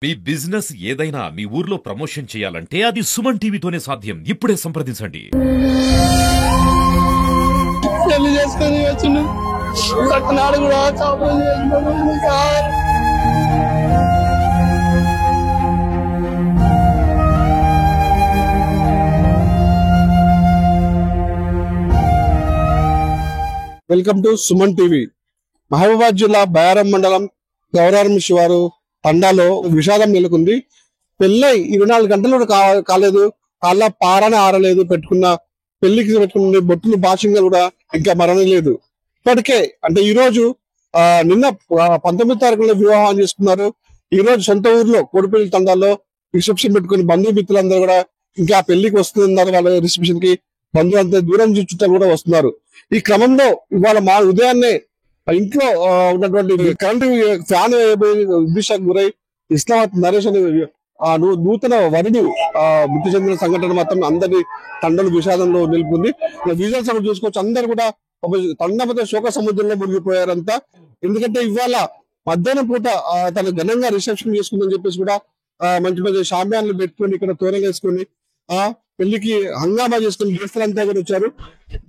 మీ business ఏదైనా మీ ఊర్లో promotion చేయాలంటే అది సుమన్ టీవీతోనే సాధ్యం. ఇప్పుడే సంప్రదించండి. పెళ్లి చేసుకొని వచ్చిండు నాడు కూడా కాపురం welcome to Suman TV. Mahabubabad జిల్లా బయారం మండలం గౌరారం శివారు తండాలో విషాదం నెలకొంది. పెళ్ళై 24 గంటలు కాలేదు, కాళ్ళ పారానే ఆరలేదు. పెళ్లికి పెట్టుకున్న బొట్టులు భాషంగా కూడా ఇంకా మరణలేదు. ఇప్పటికే అంటే ఈ రోజు నిన్న 19వ తారీఖున వివాహం చేసుకున్నారు. ఈ రోజు సొంత ఊర్లో కోడిపల్లి తండాలో రిసెప్షన్ పెట్టుకుని బంధుమిత్రులందరూ కూడా ఇంకా పెళ్లికి వస్తున్నారు. వాళ్ళ రిసెప్షన్ కి బంధువులంతా దూరం చుట్టాలు కూడా వస్తున్నారు. ఈ క్రమంలో ఇవాళ ఉదయాన్నే ఇంట్లో ఉన్నటువంటి కరెంటు ఫ్యాన్ విద్యుత్ గురై ఇస్లామాబాద్ నరేష్ అనే నూతన వరుడు మృతి చెందిన సంఘటన మాత్రం అందరి తండలు విషాదంలో నిలుపుకుంది. విజువల్స్ చూసుకోవచ్చు, అందరు కూడా తండ శోక సముద్రంలో మునిగిపోయారంతా. ఎందుకంటే ఇవాళ మధ్యాహ్నం పూట తన ఘనంగా రిసెప్షన్ చేసుకుందని చెప్పేసి కూడా మంచి మంచి షామ్యాన్లు పెట్టుకొని ఇక్కడ తోరలు వేసుకొని పెళ్లికి హంగామా చేసుకుని దోస్తులంతా కూడా వచ్చారు.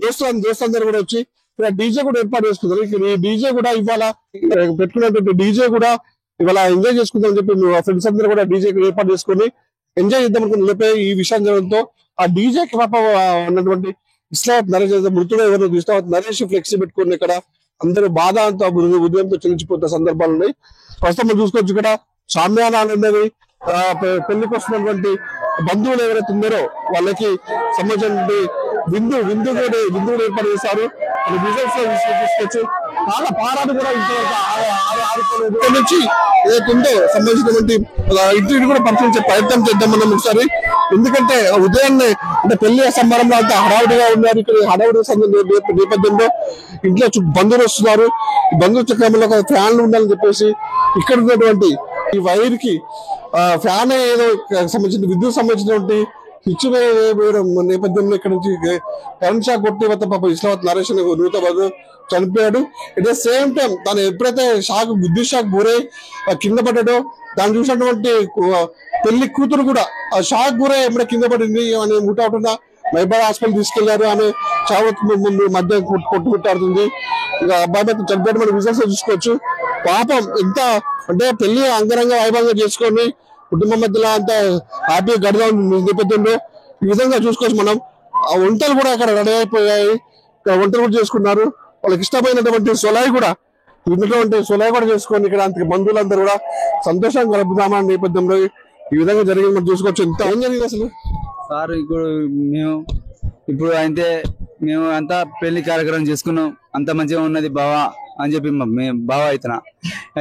దోస్తులందరూ కూడా వచ్చి ఇక్కడ డీజే కూడా ఏర్పాటు చేసుకున్నారు. ఇక్కడ ఈ డీజే కూడా ఇవాళ పెట్టుకున్నటువంటి డీజే కూడా ఇవాళ ఎంజాయ్ చేసుకుందామని చెప్పి ఫ్రెండ్స్ అందరూ కూడా డీజే ఏర్పాటు చేసుకుని ఎంజాయ్ చేద్దాం అనుకుని నిలిపోయి ఈ విషయం జరగడంతో ఆ డీజేకి పాప ఉన్నటువంటి ఇస్లామాబాద్ నరేష్ మృతుడు ఎవరు ఇస్లామాబాద్ నరేష్ ఫ్లెక్సీ పెట్టుకుని ఇక్కడ అందరూ బాధతో ఉదయంతో చెల్లించిపోతున్న సందర్భాలు ఉన్నాయి. ప్రస్తుతం మనం చూసుకోవచ్చు ఇక్కడ సామ్యానాలు ఉన్నవి. పెళ్లికి వస్తున్నటువంటి బంధువులు ఎవరైతే ఉన్నారో వాళ్ళకి సంబంధించినటువంటి విందు కూడా ఏర్పాటు చేశారు. చూసుకోవచ్చు, చాలా పారాలు కూడా నుంచి ఏదైతుందో సంబంధించినటువంటి ఇంటిని కూడా పరిశీలించే ప్రయత్నం చేద్దాం మనం ఒకసారి. ఎందుకంటే ఉదయాన్నే అంటే పెళ్లి సంబరంలో అంతా హడావుడిగా ఉన్నారు. ఇక్కడ హడావుడి నేపథ్యంలో ఇంట్లో బంధువులు వస్తున్నారు. ఈ బంధువుల చక్రంలో ఫ్యాన్లు ఉండాలని చెప్పేసి ఇక్కడ ఉన్నటువంటి ఈ వైర్ కి ఫ్యాన్ ఏదో సంబంధించిన విద్యుత్ సంబంధించినటువంటి స్విచ్ నేపథ్యంలో ఇక్కడ నుంచి కరెంట్ షాక్ కొట్టి పాప ఇస్లామాబాద్ నరేష్ నూతబాద్ చనిపోయాడు. ఎట్ ద సేమ్ టైం తను ఎప్పుడైతే విద్యుత్ షాక్ గురై కింద పడ్డాడో దాన్ని చూసినటువంటి పెళ్లి కూతురు కూడా ఆ షాక్ గురై ఎప్పుడైతే కింద పడింది అని ముట్టవుతున్నా మైబాద్ హాస్పిటల్ తీసుకెళ్లారు. ఆమె చావు మధ్య కొట్టుమిట్టాడుతుంది. ఇంకా అబ్బాయి మీద చనిపోయిన మనం రిజల్ట్స్ చూసుకోవచ్చు. పాపం ఎంత అంటే పెళ్లి అంగరంగ వైభవంగా చేసుకొని కుటుంబం మధ్యలో అంతా హ్యాపీగా గడదా నేపథ్యంలో ఈ విధంగా చూసుకోవచ్చు మనం. ఆ వంటలు కూడా అక్కడ రెడీ అయిపోయాయి. వంటలు కూడా చేసుకున్నారు. వాళ్ళకి ఇష్టమైనటువంటి సొలాయి కూడా చేసుకొని ఇక్కడ అంత బంధువులందరూ కూడా సంతోషంగా గడుపుదామని నేపథ్యంలో ఈ విధంగా జరిగింది మనం చూసుకోవచ్చు. ఎంత ఏం జరిగింది అసలు సార్? ఇప్పుడు అయితే మేము అంతా పెళ్లి కార్యక్రమం చేసుకున్నాం. అంత మంచిగా ఉన్నది బావా అని చెప్పి బావా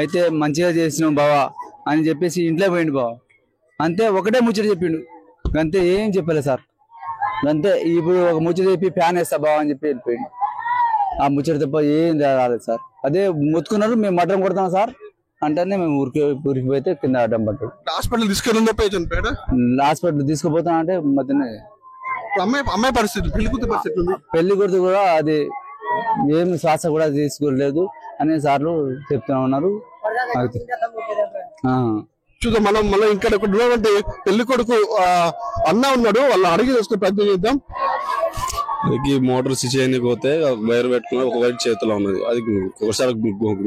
అయితే మంచిగా చేసినాం బావా అని చెప్పేసి ఇంట్లో పోయిండు బావ. అంతే ఒకటే ముచ్చట చెప్పిండు, అంతే ఏం చెప్పలే సార్. అంతే ఇప్పుడు ఒక ముచ్చట చెప్పి ఫ్యాన్ వేస్తా బావ అని చెప్పి వెళ్ళిపోయిండు. ఆ ముచ్చట తప్ప ఏం రాలేదు సార్. అదే మొత్తుకున్నారు, మేము మటన్ కొడతాం సార్ అంటేనే మేము ఊరికి పోతే కింద అడ్డం పడ్డాడు. హాస్పిటల్ తీసుకుపోతాం అంటే మధ్యనే అమ్మాయి పరిస్థితి పెళ్లి కొడుతు కూడా అది ఏమి శ్వాస కూడా తీసుకోలేదు అనే సార్లు చెప్తూ ఉన్నారు. చూద్దాం మనం ఇక్కడ ఉన్నటువంటి పెళ్లి కొడుకు అన్న ఉన్నాడు, వాళ్ళని అడిగి చేసుకునే ప్రయత్నం చేద్దాం. మోటార్ స్విచ్ చేయడానికి పోతే వైర్ పెట్టుకున్నాడు, ఒక వైర్ చేతిలో ఉన్నది. అది ఒకసారి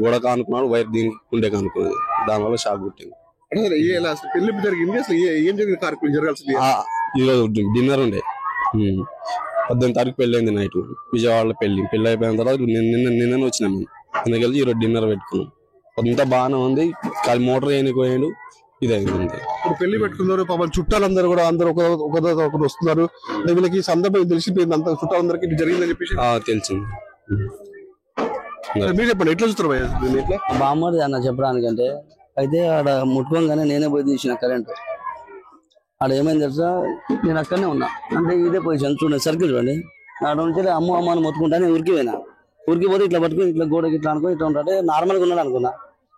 గోడ కానుకున్నాడు, వైర్ దీనికి ఉండే కానుకున్నది. దానివల్ల షాక్ పుట్టింది. పెళ్లి జరిగింది అసలు ఏం జరిగింది? కార్యక్రమం జరగాల్సింది ఈరోజు డిన్నర్ ఉండే. 18వ తారీఖు పెళ్లి అయింది నైట్ విజయవాడలో. పెళ్లి అయిపోయిన తర్వాత నిన్న వచ్చినాం మేము. అందుకెళ్ళి ఈరోజు డిన్నర్ పెట్టుకున్నాం. అంతా బాగానే ఉంది. కానీ మోటార్ వేయడానికి పోయాడు, ఇదైంది అంతే. ఇప్పుడు పెళ్లి పెట్టుకున్నారు పాపం, చుట్టాలందరూ కూడా అందరూ ఒకరు వస్తున్నారు. వీళ్ళకి సందర్భం తెలిసిపోయింది, అంత చుట్టాలందరికీ ఇది జరిగిందని చెప్పేసి తెలిసింది. మీరు చెప్పండి, ఎట్లా చూస్తారు? ఎట్లా బామ్మది అన్న చెప్పడానికంటే అయితే ఆడ ముట్టుకోగానే నేనే పోయి తీసిన కరెంటు. ఆడ ఏమైంది తెలుసా, నేను అక్కడనే ఉన్నా. అంటే ఇదే పొజిషన్ చూడండి, సర్కిల్ చూడండి. ఆడ నుంచి అమ్మ అని మొత్తుకుంటానే ఉరికి పోయినా. ఉరికి పోతే ఇట్లా పట్టుకుని ఇట్లా గోడకి ఇట్లా అనుకుని ఇట్లా ఉంటే నార్మల్గా ఉన్నాడు అనుకున్నా.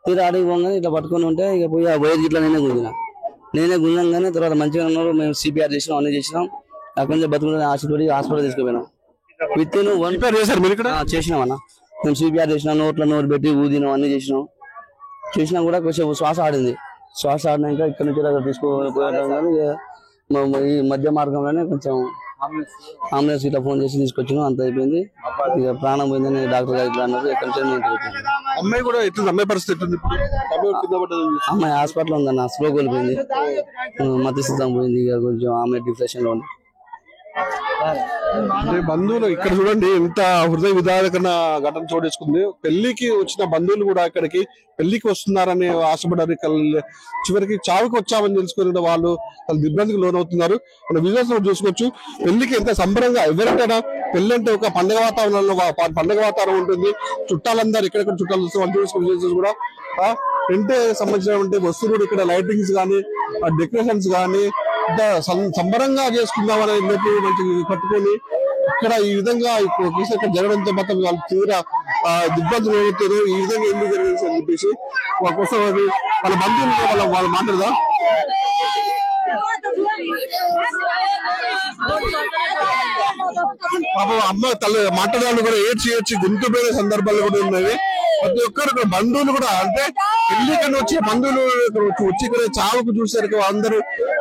తీరా ఆడికి పోగానే ఇట్లా పట్టుకొని ఉంటే ఇక పోయి ఆ వైర్ ఇట్లా నేనే గుంజంగానే తర్వాత మంచిగా ఉన్నారు. మేము సిపిఆర్ చేసినాం, అన్ని చేసినాం. అక్కడి నుంచి బతుకుంటే హాస్పిటల్ తీసుకుపోయినాం. విత్ ఇన్ 1 చేసినాం అన్న. మేము సిపిఆర్ చేసినాం, నోరు పెట్టి ఊదినాం, అన్ని చేసినాం. కొంచెం శ్వాస ఆడింది. శ్వాస ఆడినాక ఇక్కడ నుంచి అక్కడ తీసుకుపోయడం కానీ ఈ మధ్య మార్గంలోనే కొంచెం అంబులెన్స్ ఇట్లా ఫోన్ చేసి తీసుకొచ్చాను, అంత అయిపోయింది. ఇక ప్రాణం పోయిందని డాక్టర్ గారు ఇట్లా అన్నారు. ఎక్కడి నుంచి నేను తిరుగుతాను. అమ్మాయి కూడా ఎట్లా అమ్మాయి పరిస్థితి ఎట్లుంది ఇప్పుడు? అమ్మాయి హాస్పిటల్ ఉందన్న, స్లో కోల్పోయింది, మధ్యస్థితం పోయింది. ఇక కొంచెం ఆమె డిప్రెషన్ లో ఉంది. బంధువులు ఇక్కడ చూడండి ఎంత హృదయ విదారకమైన ఘటన చోటేసుకుంది. పెళ్లికి వచ్చిన బంధువులు కూడా ఇక్కడికి పెళ్లికి వస్తున్నారని ఆశపడారు. చివరికి చావుకి వచ్చామని తెలుసుకుని వాళ్ళు ఇబ్బందికి లోనవుతున్నారు. మన విజువల్స్ లో చూసుకోవచ్చు. పెళ్లికి ఎంత సంబరంగా, ఎవరికైనా పెళ్లి అంటే ఒక పండుగ వాతావరణంలో పండుగ వాతావరణం ఉంటుంది. చుట్టాలందరూ ఎక్కడెక్కడ చుట్టాలు వస్తారు కూడా టెంట్ సంబంధించినటువంటి వస్తువులు ఇక్కడ లైటింగ్స్ కానీ డెకరేషన్స్ కానీ సంబరంగా చేసుకుందామని మంచి పట్టుకొని ఇక్కడ ఈ విధంగా ఇక్కడ జరగడంతో మాత్రం వాళ్ళు తీవ్ర దిగ్బంధులు అవుతారు. ఈ విధంగా ఎందుకు జరిగింది అని చెప్పేసి వాళ్ళకోసం వాళ్ళ బంధువులు వాళ్ళు మాట్లాడదా. పాప అమ్మ తల్లి మాట్లాడాలని కూడా ఏడ్చి గుంతుపోయిన సందర్భాలు కూడా ఉన్నాయి. ప్రతి ఒక్కరు బంధువులు కూడా అంటే పెళ్లికని వచ్చే బంధువులు వచ్చి ఇక్కడ చావుకు చూసారు. అందరూ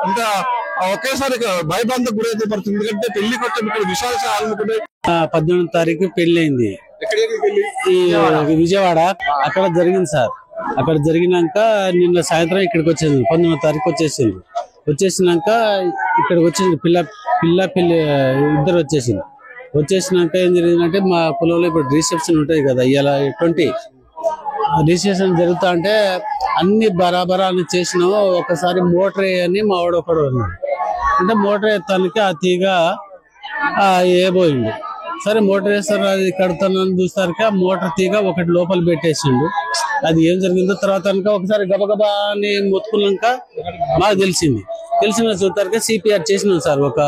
ఇంకా ఒకేసారి భయబంధకు గురైతే పడుతుంది. ఎందుకంటే పెళ్లికి వచ్చే ఇక్కడ విషయాలు అనుకునే 18వ తారీఖు పెళ్లి అయింది ఈ విజయవాడ. అక్కడ జరిగింది సార్. అక్కడ జరిగినాక నిన్న సాయంత్రం ఇక్కడికి వచ్చేసింది. 19వ తారీఖు వచ్చేసినాక ఇక్కడికి వచ్చింది పిల్లి ఇద్దరు వచ్చేసినాక ఏం జరిగిందంటే మా కులంలో ఇప్పుడు రిసెప్షన్ ఉంటుంది కదా, ఇవాళ 20 రిజిస్ట్రేషన్ జరుగుతా అంటే అన్ని బరాబరా అని చేసినాము. ఒకసారి మోటార్ అని మా వాడు ఒకడు ఉన్నాడు. అంటే మోటార్ ఎత్తానికి ఆ తీగ ఏబోయింది. సరే మోటార్ వేస్తారు అది కడుతానని చూస్తారక ఆ మోటార్ తీగ ఒకటి లోపల పెట్టేసిండు. అది ఏం జరిగిందో తర్వాత ఒకసారి గబగబా అని మొత్తుకున్నాక మాకు తెలిసిన చూస్తారక సిపిఆర్ చేసినాం సార్. ఒక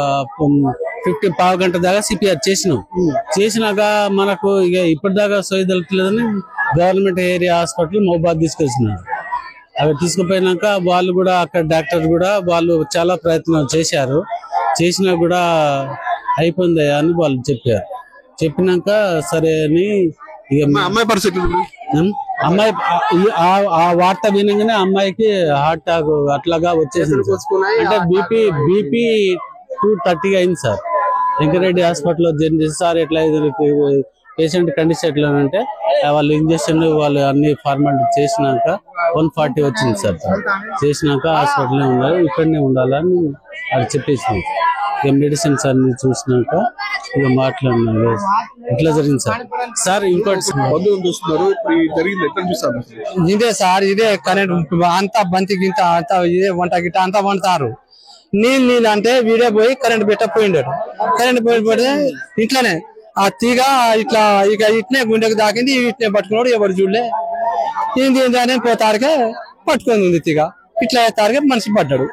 50 గంట దాకా సిపిఆర్ చేసినాక మనకు ఇక ఇప్పటిదాకా సోయదలట్లేదని గవర్నమెంట్ ఏరియా హాస్పిటల్ మహబాద్ తీసుకొచ్చినారు. అక్కడ తీసుకుపోయినాక వాళ్ళు కూడా అక్కడ డాక్టర్ కూడా వాళ్ళు చాలా ప్రయత్నాలు చేసినా కూడా అయిపోయింది అని వాళ్ళు చెప్పినాక సరే అని ఇక అమ్మాయి పరిస్థితి అమ్మాయి ఆ వార్త వినగానే అమ్మాయికి హార్ట్ అటాక్ అట్లాగా వచ్చేసింది. అంటే బీపీ 230 అయింది సార్. వెంకరెడ్డి హాస్పిటల్లో జాయిన్ చేసి సార్ ఎట్లా పేషెంట్ కండిషన్ ఎట్లా అంటే వాళ్ళు ఇంజక్షన్ వాళ్ళు అన్ని ఫార్మాలిటీ చేసినాక 140 వచ్చింది సార్. చేసినాక హాస్పిటల్లో ఉండాలి, ఇక్కడనే ఉండాలని అది చెప్పేసింది. ఇక మెడిసిన్స్ అన్ని చూసినాక ఇక మాట్లాడినారు. ఇట్లా జరిగింది సార్. ఇంకోటి చూస్తున్నారు ఇదే సార్, ఇదే కరెంట్ అంతా బంతి గింత అంతా ఇదే వంట గిట్ట అంతా వండుతారు. నీళ్ళు అంటే వీడే పోయి కరెంట్ పెట్టపోయిండాడు. కరెంట్ పోయిపోతే ఇంట్లోనే ఆ తీగ ఇట్లా ఇక ఇట్నే గుండెకు దాకింది. ఇట్నే పట్టుకున్నాడు, ఎవరు చూడలే. ఏంది అని పోతారికే పట్టుకొని ఉంది తీగ. ఇట్లా తారికే మనిషి పడ్డాడు.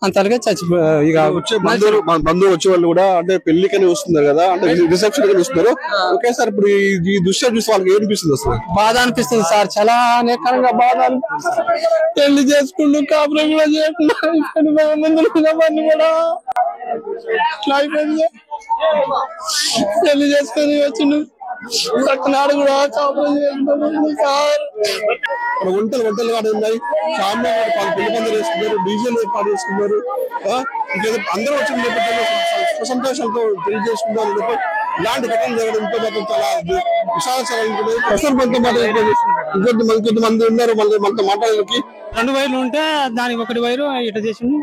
అంతగా చచ్చిపో ఇక వచ్చే బంధువులు వచ్చే వాళ్ళు కూడా అంటే పెళ్లికని వస్తున్నారు కదా, అంటే రిసెప్షన్ కని వస్తున్నారు. ఒకేసారి ఇప్పుడు ఈ దృశ్యం చూసి వాళ్ళకి ఏమనిపిస్తుంది? అసలు బాధ అనిపిస్తుంది సార్, చాలా అనేకంగా బాధ అనిపిస్తుంది. పెళ్లి చేసుకుంటూ కాపురం కూడా చేయకుండా ముందు కూడా ఇట్లా అయిపోయింది. పెళ్లి చేసుకొని వచ్చిండు నాడు కూడా కాపురం చేసుకుంటారు సార్. వంటలు కూడా ఉన్నాయి. సామాన్య పెళ్లి పందులు వేసుకున్నారు, డీజేలు ఏర్పాటు చేసుకున్నారు. అందరూ వచ్చిన నేపథ్యంలో సంతోషాలతో పెళ్లి చేసుకున్నారు. ఇలాంటి ఘటనలు జరగడంతో మాత్రం చాలా విషాదకరంగా కొంతమంది ఉన్నారు. మళ్ళీ మనతో మాట్లాడడానికి 2 వైర్లు ఉంటే దానికి 1 వైరు ఇట్లా చేసిండు.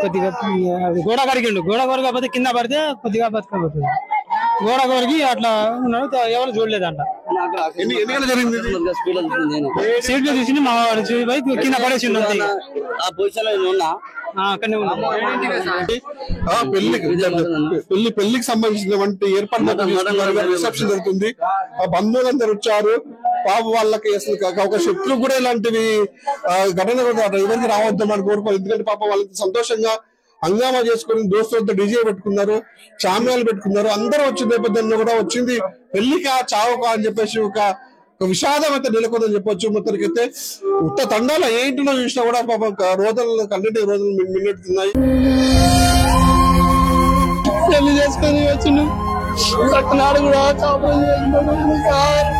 కొద్దిగా గోడ కరిగిండు. గోడ కొరకపోతే కింద పడితే కొద్దిగా బతకబోతుంది. గోడ కొరికి అట్లా ఉన్నాడు, ఎవరు చూడలేదంట. సీట్లు తీసి మా వాడు కింద పడేసిండు. పెళ్లికి సంబంధించినటువంటి ఏర్పాట్లు రిసెప్షన్ జరుగుతుంది. ఆ బంధువులందరూ వచ్చారు. పాప వాళ్ళకి అసలు ఒక శత్రు కూడా ఇలాంటివి ఘటన ఎవరికి రావద్దామని కోరుకోవాలి. ఎందుకంటే పాప వాళ్ళకి సంతోషంగా హంగామా చేసుకుని దోస్తులతో డీజే పెట్టుకున్నారు, చామ్యాలు పెట్టుకున్నారు. అందరూ వచ్చిన నేపథ్యంలో కూడా వచ్చింది పెళ్లికా చావుకా అని చెప్పేసి ఒక విషాదం అయితే నెలకొందని చెప్పొచ్చు. మొత్తానికైతే ఉత్త తండాల ఏంటినో చూసినా కూడా పాపం రోజులు కన్నటి రోజులు మిన్నెట్టుతున్నాయి. పెళ్లి చేసుకొని వచ్చిండు నాడు కూడా కాపురం చేసుకుంటారు.